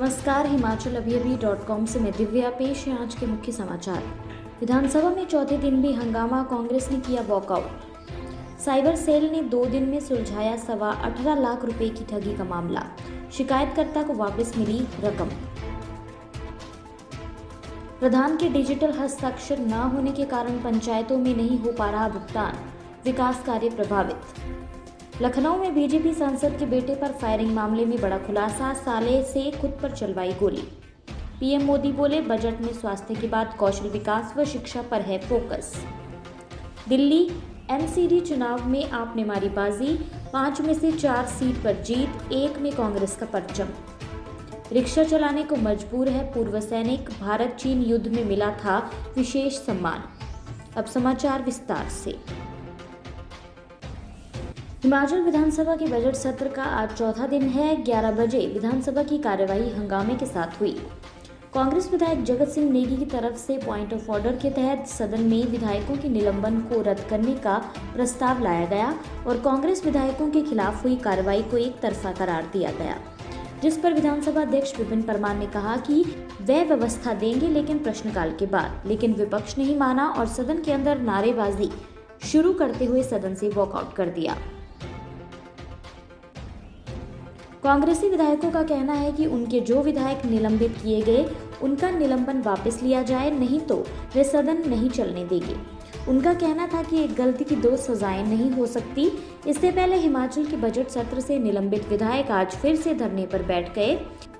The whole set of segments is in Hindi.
नमस्कार, हिमाचल अभी.com से मैं दिव्या। पेश है आज के मुख्य समाचार। विधानसभा में चौथे दिन भी हंगामा, कांग्रेस ने किया वॉकआउट। साइबर सेल ने 2 दिन में सुलझाया 18.25 लाख रुपए की ठगी का मामला। शिकायतकर्ता को वापस मिली रकम। प्रधान के डिजिटल हस्ताक्षर न होने के कारण पंचायतों में नहीं हो पा रहा भुगतान, विकास कार्य प्रभावित। लखनऊ में बीजेपी सांसद के बेटे पर फायरिंग मामले में बड़ा खुलासा, साले से खुद पर चलवाई गोली। पीएम मोदी बोले, बजट में स्वास्थ्य के बाद कौशल विकास व शिक्षा पर है फोकस। दिल्ली एमसीडी चुनाव में आप ने मारी बाजी, 5 में से 4 सीट पर जीत, 1 में कांग्रेस का परचम। रिक्शा चलाने को मजबूर है पूर्व सैनिक, भारत चीन युद्ध में मिला था विशेष सम्मान। अब समाचार विस्तार से। हिमाचल विधानसभा के बजट सत्र का आज चौथा दिन है। 11 बजे विधानसभा की कार्यवाही हंगामे के साथ हुई। कांग्रेस विधायक जगत सिंह नेगी की तरफ से पॉइंट ऑफ ऑर्डर के तहत सदन में विधायकों के निलंबन को रद्द करने का प्रस्ताव लाया गया और कांग्रेस विधायकों के खिलाफ हुई कार्रवाई को एक तरफा करार दिया गया, जिस पर विधानसभा अध्यक्ष विपिन परमार ने कहा कि वे व्यवस्था देंगे लेकिन प्रश्नकाल के बाद, लेकिन विपक्ष ने ही माना और सदन के अंदर नारेबाजी शुरू करते हुए सदन से वॉकआउट कर दिया। कांग्रेसी विधायकों का कहना है कि उनके जो विधायक निलंबित किए गए उनका निलंबन वापस लिया जाए, नहीं तो वे सदन नहीं चलने देंगे। उनका कहना था कि एक गलती की 2 सजाएं नहीं हो सकती। इससे पहले हिमाचल के बजट सत्र से निलंबित विधायक आज फिर से धरने पर बैठ गए।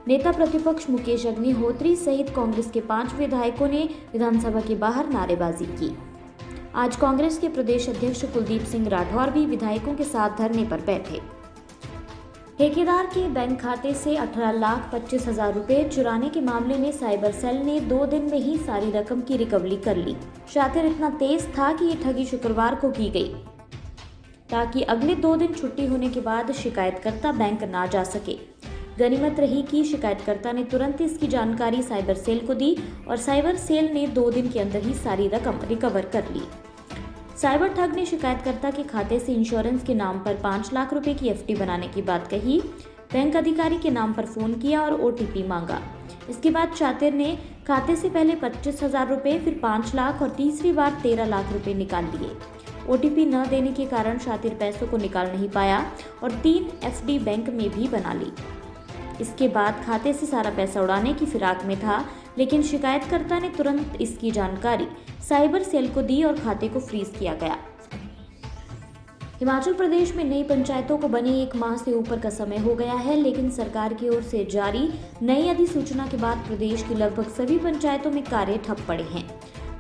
नेता प्रतिपक्ष मुकेश अग्निहोत्री सहित कांग्रेस के 5 विधायकों ने विधानसभा के बाहर नारेबाजी की। आज कांग्रेस के प्रदेश अध्यक्ष कुलदीप सिंह राठौर भी विधायकों के साथ धरने पर बैठे। ठेकेदार के बैंक खाते से 18,25,000 रुपए चुराने के मामले में साइबर सेल ने 2 दिन में ही सारी रकम की रिकवरी कर ली। शातिर इतना तेज था कि ये ठगी शुक्रवार को की गई ताकि अगले 2 दिन छुट्टी होने के बाद शिकायतकर्ता बैंक ना जा सके। गनीमत रही कि शिकायतकर्ता ने तुरंत इसकी जानकारी साइबर सेल को दी और साइबर सेल ने 2 दिन के अंदर ही सारी रकम रिकवर कर ली। साइबर ठग ने शिकायतकर्ता के खाते से इंश्योरेंस के नाम पर 5 लाख रुपए की एफडी बनाने की बात कही। बैंक अधिकारी के नाम पर फोन किया और ओटीपी मांगा। इसके बाद शातिर ने खाते से पहले 25,000 रुपए, फिर 5 लाख और तीसरी बार 13 लाख रुपए निकाल लिए। ओटीपी न देने के कारण शातिर पैसों को निकाल नहीं पाया और 3 एफडी बैंक में भी बना ली। इसके बाद खाते से सारा पैसा उड़ाने की फिराक में था, लेकिन शिकायतकर्ता ने तुरंत इसकी जानकारी साइबर सेल को दी और खाते को फ्रीज किया गया। हिमाचल प्रदेश में नई पंचायतों को बने 1 माह से ऊपर का समय हो गया है, लेकिन सरकार की ओर से जारी नई अधिसूचना के बाद प्रदेश की लगभग सभी पंचायतों में कार्य ठप पड़े हैं।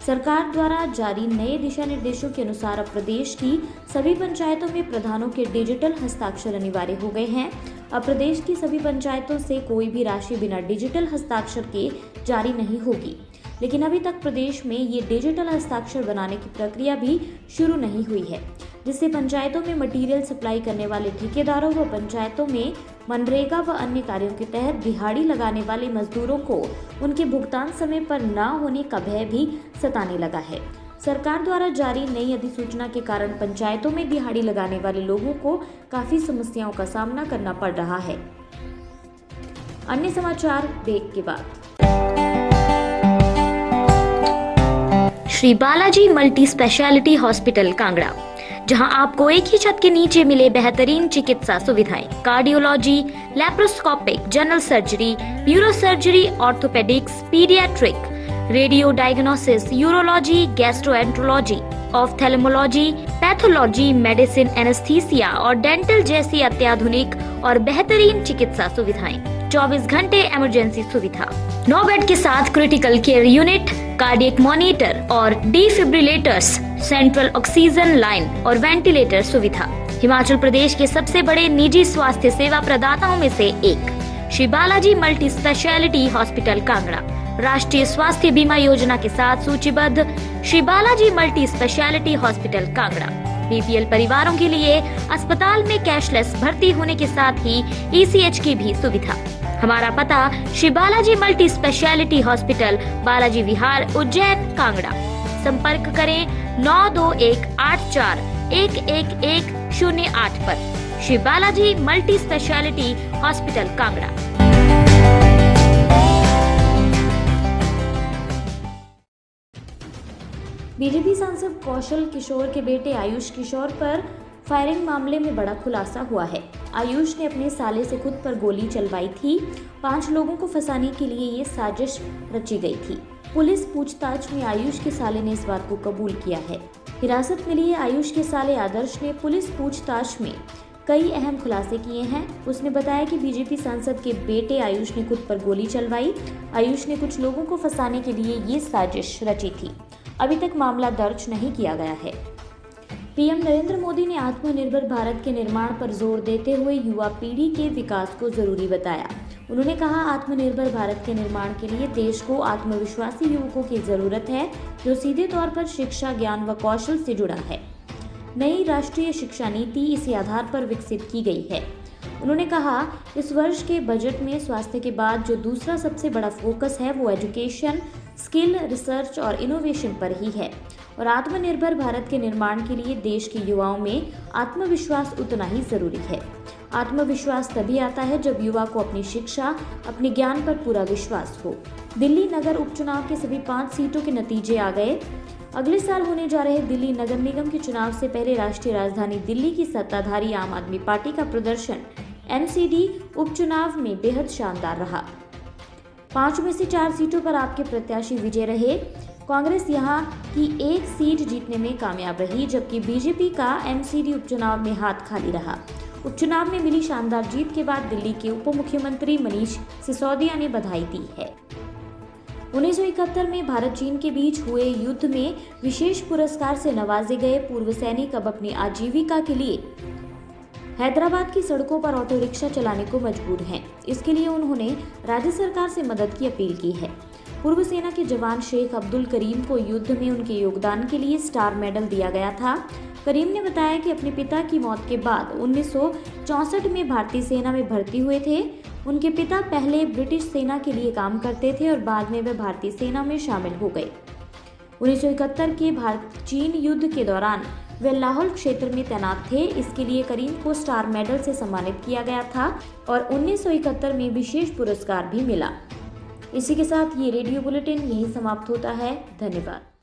सरकार द्वारा जारी नए दिशा निर्देशों के अनुसार अब प्रदेश की सभी पंचायतों में प्रधानों के डिजिटल हस्ताक्षर अनिवार्य हो गए हैं। अब प्रदेश की सभी पंचायतों से कोई भी राशि बिना डिजिटल हस्ताक्षर के जारी नहीं होगी, लेकिन अभी तक प्रदेश में ये डिजिटल हस्ताक्षर बनाने की प्रक्रिया भी शुरू नहीं हुई है, जिससे पंचायतों में मटेरियल सप्लाई करने वाले ठेकेदारों व पंचायतों में मनरेगा व अन्य कार्यों के तहत दिहाड़ी लगाने वाले मजदूरों को उनके भुगतान समय पर न होने का भय भी सताने लगा है। सरकार द्वारा जारी नई अधिसूचना के कारण पंचायतों में दिहाड़ी लगाने वाले लोगों को काफी समस्याओं का सामना करना पड़ रहा है। अन्य समाचार ब्रेक के बाद। Shri Balaji multi speciality hospital Kangra, जहां आपको एक ही छत के नीचे मिले बेहतरीन चिकित्सा सुविधाएं, cardiology, laparoscopic, general surgery, neuro surgery, orthopaedics, paediatric, radio diagnosis, urology, gastroenterology, ophthalmology, pathology, medicine, anaesthesia और डेंटल जैसी अत्याधुनिक और बेहतरीन चिकित्सा सुविधाएं, 24 घंटे इमरजेंसी सुविधा, 9 बेड के साथ critical care unit, cardiac monitor और डिफिब्रिलेटर्स, सेंट्रल ऑक्सीजन लाइन और वेंटिलेटर सुविधा। हिमाचल प्रदेश के सबसे बड़े निजी स्वास्थ्य सेवा प्रदाताओं में से एक Shri Balaji multi speciality hospital Kangra राष्ट्रीय स्वास्थ्य बीमा योजना के साथ सूचीबद्ध Shri Balaji multi speciality hospital Kangra BPL परिवारों के लिए अस्पताल में कैशलेस भर्ती होने के साथ ही ईसीएच की भी सुविधा। हमारा पता Shri Balaji multi speciality hospital, Balaji Vihar, Ujjain, Kangra. संपर्क करें 9218411108 पर। Shri Balaji multi speciality hospital Kangra. BJP सांसद कौशल किशोर के बेटे आयुष किशोर पर फायरिंग मामले में बड़ा खुलासा हुआ है। आयुष ने अपने साले से खुद पर गोली चलवाई थी। 5 लोगों को फंसाने के लिए ये साजिश रची गई थी। पुलिस पूछताछ में आयुष के साले ने इस बात को कबूल किया है। हिरासत में लिए आयुष के साले आदर्श ने पुलिस पूछताछ में कई अहम खुलासे किए हैं। उसने बताया कि बीजेपी सांसद के बेटे आयुष ने खुद पर गोली चलवाई। आयुष ने कुछ लोगों को फंसाने के लिए ये साजिश रची थी। अभी तक मामला दर्ज नहीं किया गया है। पीएम नरेंद्र मोदी ने आत्मनिर्भर भारत के निर्माण पर जोर देते हुए युवा पीढ़ी के विकास को जरूरी बताया। उन्होंने कहा, आत्मनिर्भर भारत के निर्माण के लिए देश को आत्मविश्वासी युवकों की जरूरत है, जो सीधे तौर पर शिक्षा, ज्ञान व कौशल से जुड़ा है। नई राष्ट्रीय शिक्षा नीति इसी आधार पर विकसित की गई है। उन्होंने कहा, इस वर्ष के बजट में स्वास्थ्य के बाद जो दूसरा सबसे बड़ा फोकस है वो एजुकेशन, स्किल, रिसर्च और इनोवेशन पर ही है और आत्मनिर्भर भारत के निर्माण के लिए देश के युवाओं में आत्मविश्वास उतना ही जरूरी है। आत्मविश्वास तभी आता है जब युवा को अपनी शिक्षा, अपने ज्ञान पर पूरा विश्वास हो। दिल्ली नगर उपचुनाव के सभी 5 सीटों के नतीजे आ गए। अगले साल होने जा रहे दिल्ली नगर निगम के चुनाव से पहले राष्ट्रीय राजधानी दिल्ली की सत्ताधारी आम आदमी पार्टी का प्रदर्शन एमसीडी उपचुनाव में बेहद शानदार रहा। 5 में से 4 सीटों पर आपके प्रत्याशी विजय रहे। कांग्रेस यहां की 1 सीट जीतने में कामयाब रही, जबकि बीजेपी का एमसीडी उपचुनाव में हाथ खाली रहा। उपचुनाव में मिली शानदार जीत के बाद दिल्ली के उप मुख्यमंत्री मनीष सिसोदिया ने बधाई दी है। 1971 में भारत चीन के बीच हुए युद्ध में विशेष पुरस्कार से नवाजे गए पूर्व सैनिक अब अपनी आजीविका के लिए हैदराबाद की सड़कों पर ऑटो रिक्शा चलाने को मजबूर हैं। इसके लिए उन्होंने राज्य सरकार से मदद की अपील की है। पूर्व सेना के जवान शेख अब्दुल करीम को युद्ध में उनके योगदान के लिए स्टार मेडल दिया गया था। करीम ने बताया कि अपने पिता की मौत के बाद 1964 में भारतीय सेना में भर्ती हुए थे। उनके पिता पहले ब्रिटिश सेना के लिए काम करते थे और बाद में वे भारतीय सेना में शामिल हो गए। 1971 के भारत चीन युद्ध के दौरान वे लाहौल क्षेत्र में तैनात थे। इसके लिए करीम को स्टार मेडल से सम्मानित किया गया था और 1971 में विशेष पुरस्कार भी मिला। इसी के साथ ये रेडियो बुलेटिन यहीं समाप्त होता है। धन्यवाद।